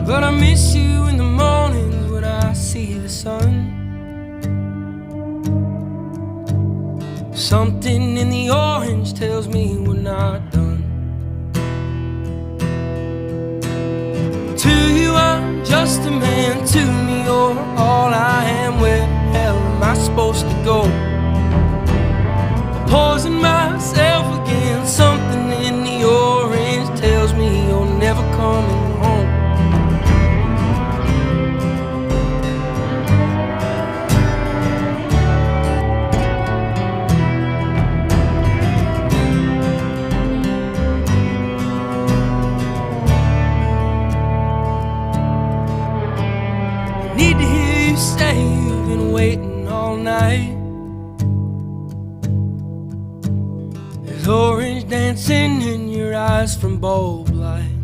But I miss you in the mornings when I see the sun. Something in the orange tells me we're not done. To you I'm just a man, to me you're all I am. Where the hell am I supposed to go? Poison myself again. Something in the orange tells me you're never coming home. Need to hear you say you've been waiting all night. There's orange dancing in your eyes from bulb light.